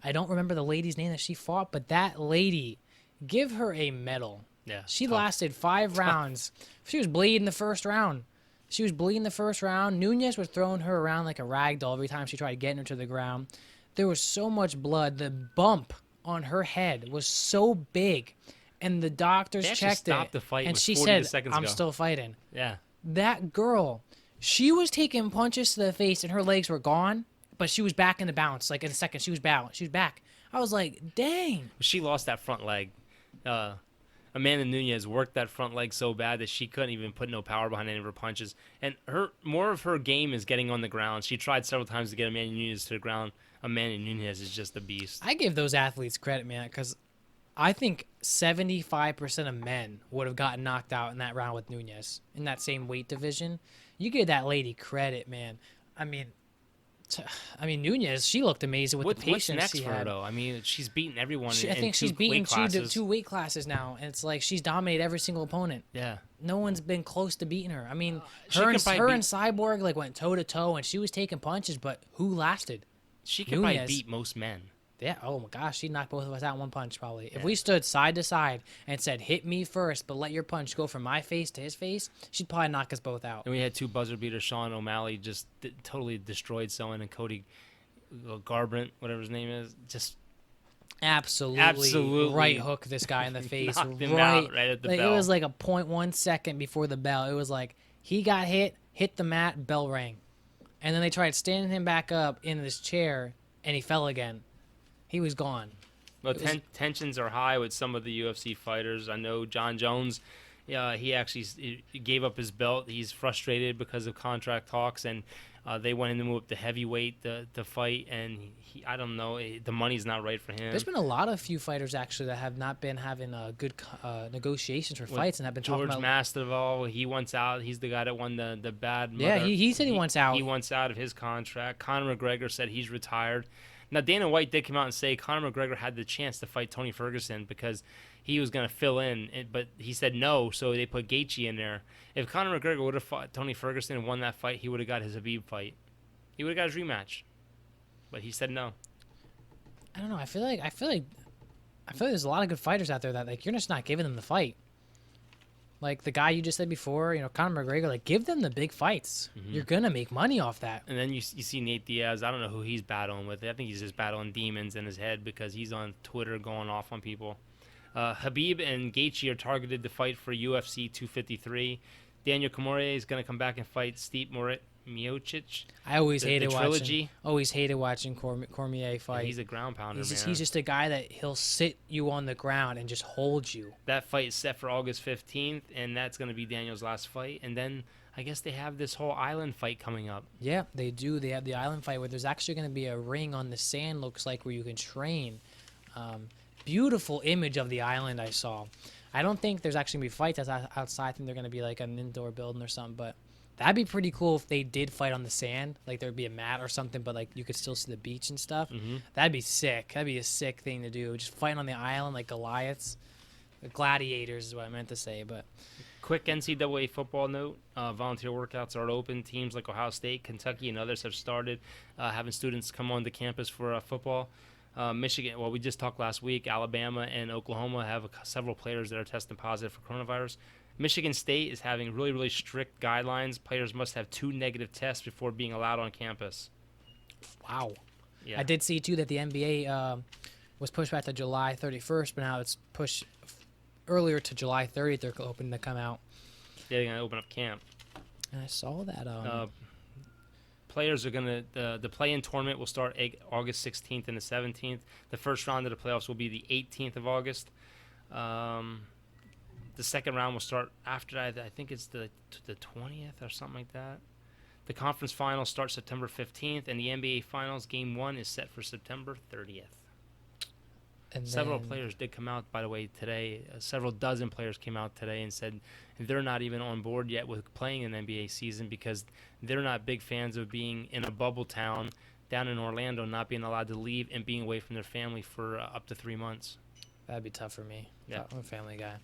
I don't remember the lady's name that she fought, but that lady, give her a medal. Yeah. She lasted 5 rounds. She was bleeding the first round. Nunes was throwing her around like a rag doll every time she tried getting her to the ground. There was so much blood. The bump on her head was so big. And the doctors checked it. The fight and she said, I'm still fighting. Yeah. That girl, she was taking punches to the face and her legs were gone, but she was back in the bounce. Like in a second, she was back. I was like, dang. She lost that front leg. Amanda Nunes worked that front leg so bad that she couldn't even put no power behind any of her punches. And more of her game is getting on the ground. She tried several times to get Amanda Nunes to the ground. Amanda Nunes is just a beast. I give those athletes credit, man, because I think 75% of men would have gotten knocked out in that round with Nunes in that same weight division. You give that lady credit, man. I mean, I mean, Nunez, she looked amazing with What's the patience next she for her had. though? I mean, she's beaten everyone. I in think she's two beaten weight classes. two weight classes now, and it's like she's dominated every single opponent. Yeah. No one's been close to beating her. I mean, she her could and probably her beat- and Cyborg like went toe to toe, and she was taking punches, but who lasted? She could probably Nunez. beat most men. Yeah. Oh my gosh, she knocked both of us out in one punch probably. If Yeah. we stood side to side and said, "Hit me first, but let your punch go from my face to his face," she'd probably knock us both out. And we had two buzzer beaters. Sean O'Malley just totally destroyed someone, and Cody Garbrandt, whatever his name is, just Absolutely right hook this guy in the face. knocked him out right at the like, bell. It was like a 0.1 second before the bell. It was like he got hit the mat, bell rang. And then they tried standing him back up in this chair, and he fell again. He was gone. Well, tensions are high with some of the UFC fighters. I know John Jones, he actually gave up his belt. He's frustrated because of contract talks, and they want him to move up to heavyweight to fight. And I don't know, the money's not right for him. There's been a lot of few fighters actually that have not been having good negotiations for fights and have been George talking about. Masvidal, he wants out. He's the guy that won the bad. Yeah, mother. he said he wants out. He wants out of his contract. Conor McGregor said he's retired. Now, Dana White did come out and say Conor McGregor had the chance to fight Tony Ferguson because he was going to fill in, but he said no, so they put Gaethje in there. If Conor McGregor would have fought Tony Ferguson and won that fight, he would have got his Habib fight. He would have got his rematch. But he said no. I don't know. I feel like there's a lot of good fighters out there that like you're just not giving them the fight. Like the guy you just said before, Conor McGregor, like give them the big fights. Mm-hmm. You're gonna make money off that. And then you see Nate Diaz. I don't know who he's battling with. I think he's just battling demons in his head because he's on Twitter going off on people. Habib and Gaethje are targeted to fight for UFC 253. Daniel Cormier is going to come back and fight Stipe Miocic. I always The hated trilogy. watching Cormier fight. He's a ground pounder, man. He's just a guy that he'll sit you on the ground and just hold you. That fight is set for August 15th, and that's going to be Daniel's last fight. And then I guess they have this whole island fight coming up. Yeah, they do. They have the island fight where there's actually going to be a ring on the sand, looks like, where you can train. Beautiful image of the island I saw. I don't think there's actually going to be fights outside. I think they're going to be like an indoor building or something. But that'd be pretty cool if they did fight on the sand. Like there'd be a mat or something, but like you could still see the beach and stuff. Mm-hmm. That'd be sick. That'd be a sick thing to do. Just fighting on the island like Goliaths. Gladiators is what I meant to say. But Quick NCAA football note, volunteer workouts are open. Teams like Ohio State, Kentucky, and others have started having students come onto campus for football. Michigan, well, we just talked last week, Alabama and Oklahoma have several players that are testing positive for coronavirus. Michigan State is having really, really strict guidelines. Players must have 2 negative tests before being allowed on campus. wow. Yeah. I did see, too, that the NBA was pushed back to July 31st, but now it's pushed earlier to July 30th. They're hoping to come out. They're going to open up camp. And I saw that. Players are going to the play-in tournament will start August 16th and the 17th. The first round of the playoffs will be the 18th of August. The second round will start after that. I think it's the 20th or something like that. The conference finals start September 15th, and the NBA Finals Game 1 is set for September 30th. And Several then- players did come out, by the way, today. Several dozen players came out today and said they're not even on board yet with playing an NBA season because they're not big fans of being in a bubble town down in Orlando, not being allowed to leave and being away from their family for up to 3 months. That'd be tough for me. Yeah. I'm a family guy.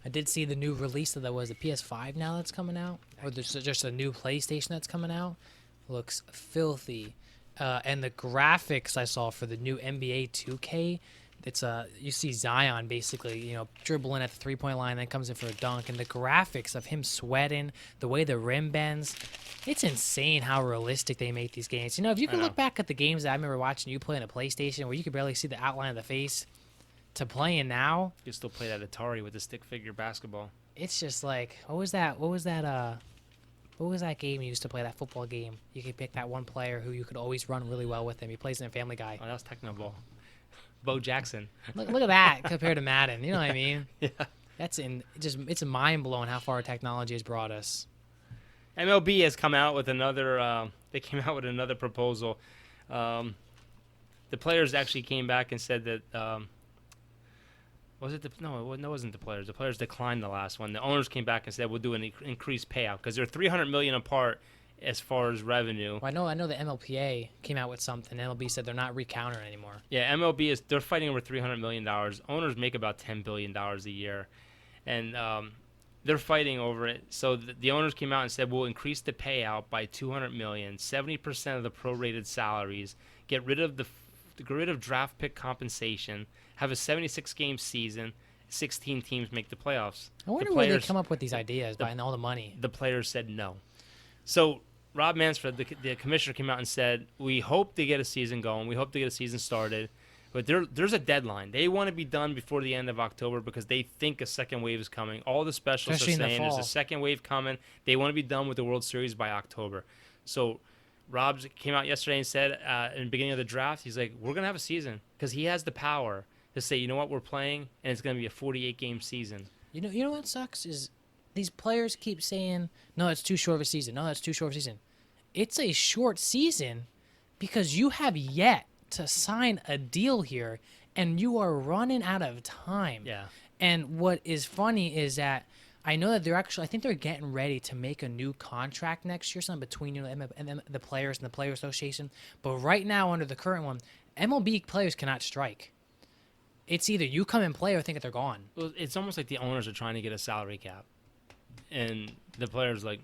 I did see the new release of the PS5 now that's coming out, or there's just a new PlayStation that's coming out. Looks filthy, and the graphics I saw for the new NBA 2K, it's you see Zion basically, dribbling at the 3-point line, then comes in for a dunk, and the graphics of him sweating, the way the rim bends, it's insane how realistic they make these games. If you can look back at the games that I remember watching you play on a PlayStation, where you could barely see the outline of the face, to playing now, You can still play that Atari with the stick figure basketball. it's just like, what was that game you used to play, that football game? You could pick that one player who you could always run really well with him. He plays in Family Guy. Oh, that was Technoball. Bo Jackson. Look at that compared to Madden. You know what I mean? Yeah. It's mind blowing how far technology has brought us. MLB has come out with another. They came out with another proposal. The players actually came back and said that. Was it no? It wasn't the players. The players declined the last one. The owners came back and said we'll do an increased payout because they're $300 million apart as far as revenue. Well, I know the MLPA came out with something. MLB said they're not recountering anymore. Yeah, MLB they're fighting over $300 million. Owners make about $10 billion a year. And they're fighting over it. So the owners came out and said, we'll increase the payout by $200 million, 70% of the prorated salaries, get rid of draft pick compensation, have a 76-game season, 16 teams make the playoffs. I wonder where they come up with these ideas, buying all the money. The players said no. So Rob Mansford, the commissioner, came out and said, we hope to get a season going. We hope to get a season started. But there's a deadline. They want to be done before the end of October because they think a second wave is coming. All the specialists are saying there's a second wave coming. They want to be done with the World Series by October. So Rob came out yesterday and said in the beginning of the draft, he's like, we're going to have a season because he has the power to say, you know what, we're playing, and it's going to be a 48-game season. You know what sucks is these players keep saying, no, it's too short of a season. No, that's too short of a season. It's a short season because you have yet to sign a deal here, and you are running out of time. Yeah. And what is funny is that I know that I think they're getting ready to make a new contract next year, something between the players and the Player Association. But right now, under the current one, MLB players cannot strike. It's either you come and play or think that they're gone. Well, it's almost like the owners are trying to get a salary cap, and the players like,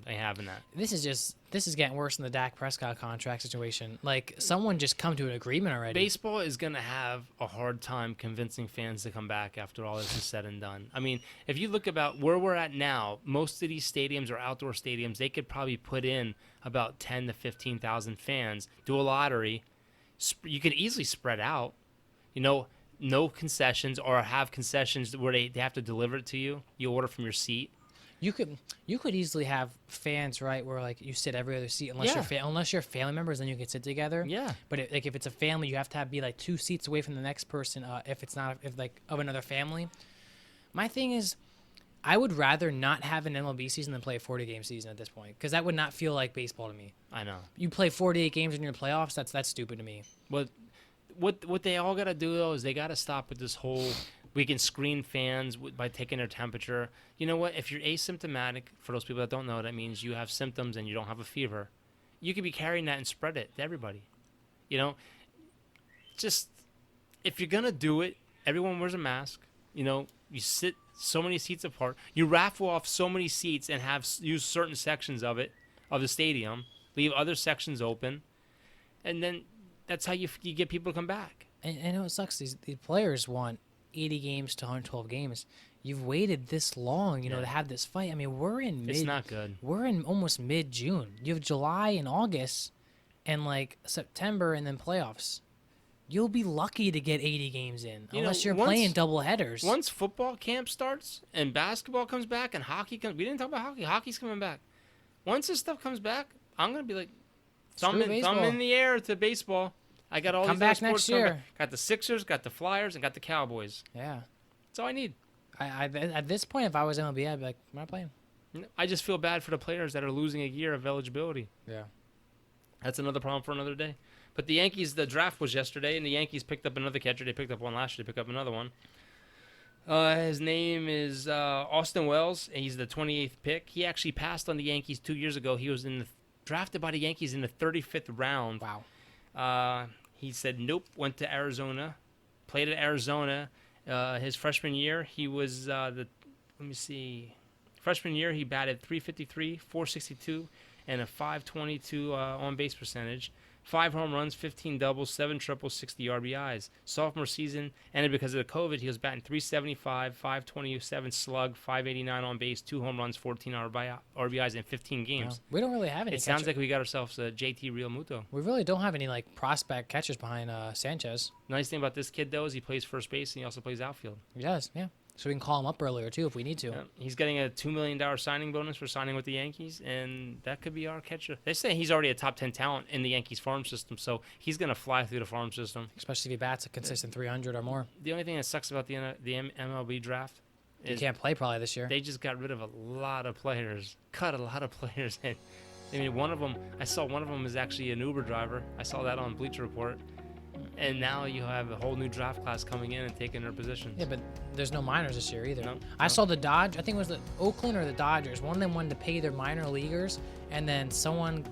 they having that. This is getting worse than the Dak Prescott contract situation. Like, someone just come to an agreement already. Baseball is going to have a hard time convincing fans to come back after all this is said and done. I mean, if you look about where we're at now, most of these stadiums are outdoor stadiums. They could probably put in about 10 to 15,000 fans, do a lottery. You could easily spread out, no concessions, or have concessions where they have to deliver it to you. You order from your seat. You could easily have fans, right, where like you sit every other seat unless you're family members, then you can sit together. Yeah. But if it's a family, you have to be like 2 seats away from the next person. If of another family. My thing is, I would rather not have an MLB season than play a 40-game season at this point, because that would not feel like baseball to me. I know. You play 48 games in your playoffs. That's stupid to me. But what they all got to do though is they got to stop with this whole. We can screen fans by taking their temperature. You know what? If you're asymptomatic, for those people that don't know, that means you have symptoms and you don't have a fever. You could be carrying that and spread it to everybody. Just if you're going to do it, everyone wears a mask. You sit so many seats apart. You raffle off so many seats and use certain sections of the stadium, leave other sections open, and then that's how you get people to come back. And I know it sucks. These players want 80 games to 112 games. You've waited this long, to have this fight. I mean, it's not good. We're in almost mid-June. You have July and August and like September and then playoffs. You'll be lucky to get 80 games in unless you're playing double headers. Once football camp starts and basketball comes back and hockey comes, we didn't talk about hockey. Hockey's coming back. Once this stuff comes back, I'm going to be like, thumb in the air to baseball. I got all these other sports next year. Got the Sixers, got the Flyers, and got the Cowboys. Yeah. That's all I need. I at this point, if I was MLB, I'd be like, I'm not playing. I just feel bad for the players that are losing a year of eligibility. Yeah. That's another problem for another day. But the Yankees, the draft was yesterday, and the Yankees picked up another catcher. They picked up one last year. They picked up another one. His name is Austin Wells, and he's the 28th pick. He actually passed on the Yankees 2 years ago. He was drafted by the Yankees in the 35th round. Wow. He said nope, went to Arizona, played at Arizona. His freshman year, he was freshman year he batted .353, .462, and a .522 on-base percentage. 5 home runs, 15 doubles, 7 triples, 60 RBIs. Sophomore season ended because of the COVID. He was batting .375, .527 slug, .589 on base, 2 home runs, 14 RBIs in 15 games. Wow. We don't really have any. It sounds like we got ourselves a JT Realmuto. We really don't have any like prospect catchers behind Sanchez. Nice thing about this kid though is he plays first base and he also plays outfield. He does, yeah. So we can call him up earlier too if we need to. Yeah. He's getting a $2 million signing bonus for signing with the Yankees, and that could be our catcher. They say he's already a top 10 talent in the Yankees farm system, so he's going to fly through the farm system. Especially if he bats a consistent 300 or more. The only thing that sucks about the MLB draft is he can't play probably this year. They just got rid of a lot of players, cut a lot of players in. I mean, one of them, I saw one of them is actually an Uber driver. I saw that on Bleacher Report. And now you have a whole new draft class coming in and taking their positions. Yeah, but there's no minors this year either. No, I no. saw the I think it was the Oakland or the Dodgers. One of them wanted to pay their minor leaguers, and then someone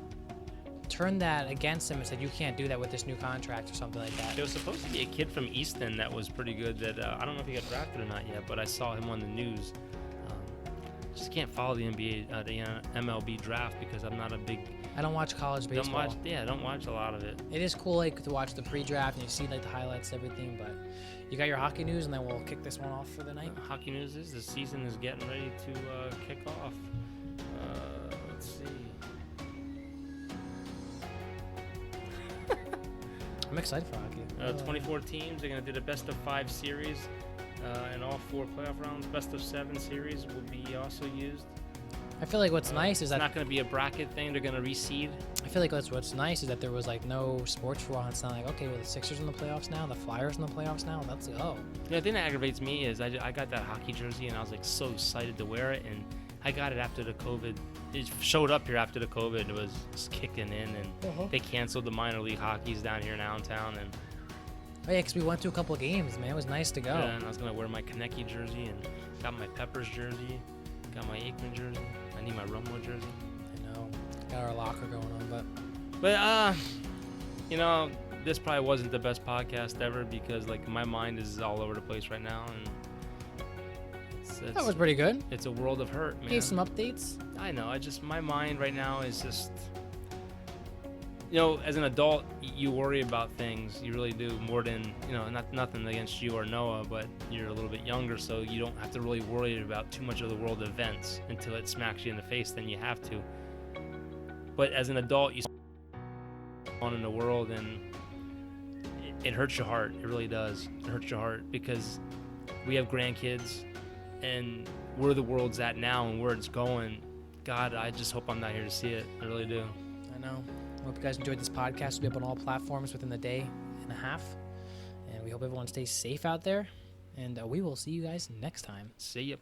turned that against him and said, you can't do that with this new contract or something like that. There was supposed to be a kid from Easton that was pretty good that I don't know if he got drafted or not yet, but I saw him on the news. Just can't follow the NBA, the MLB draft because I'm not a big. I don't watch college baseball. Don't watch a lot of it. It is cool like to watch the pre-draft and you see like the highlights, everything. But you got your hockey news, and then we'll kick this one off for the night. Hockey news is the season is getting ready to kick off. Let's see. I'm excited for hockey. 24 teams. They're gonna do the best of 5 series, and all 4 playoff rounds. Best of 7 series will be also used. I feel like what's nice is It's that not gonna be a bracket thing. They're gonna reseed. I feel like what's nice is that there was like no sports for a while. It's not like, okay, well the Sixers in the playoffs now, the Flyers in the playoffs now. Let's go. Yeah, the thing that aggravates me is I got that hockey jersey and I was like so excited to wear it, and I got it after the COVID. It showed up here after the COVID was just kicking in, and they canceled the minor league hockeys down here in Allentown, and Oh yeah, because we went to a couple of games, man. It was nice to go. yeah, and I was gonna wear my Konecki jersey and got my Peppers jersey, got my Aikman jersey. I need my Rumwood jersey. I know. Got our locker going on, But you know, this probably wasn't the best podcast ever because like my mind is all over the place right now, and that was pretty good. it's a world of hurt, man. Gave some updates. I know. My mind right now is just, you know, as an adult, you worry about things. You really do more than, you know, nothing against you or Noah, but you're a little bit younger, so you don't have to really worry about too much of the world events until it smacks you in the face. Then you have to. But as an adult, you on in the world, and it hurts your heart. It really does. It hurts your heart because we have grandkids, and where the world's at now and where it's going. God, I just hope I'm not here to see it. I really do. I know. Hope you guys enjoyed this podcast. We'll be up on all platforms within the day and a half. And we hope everyone stays safe out there. And we will see you guys next time. See ya.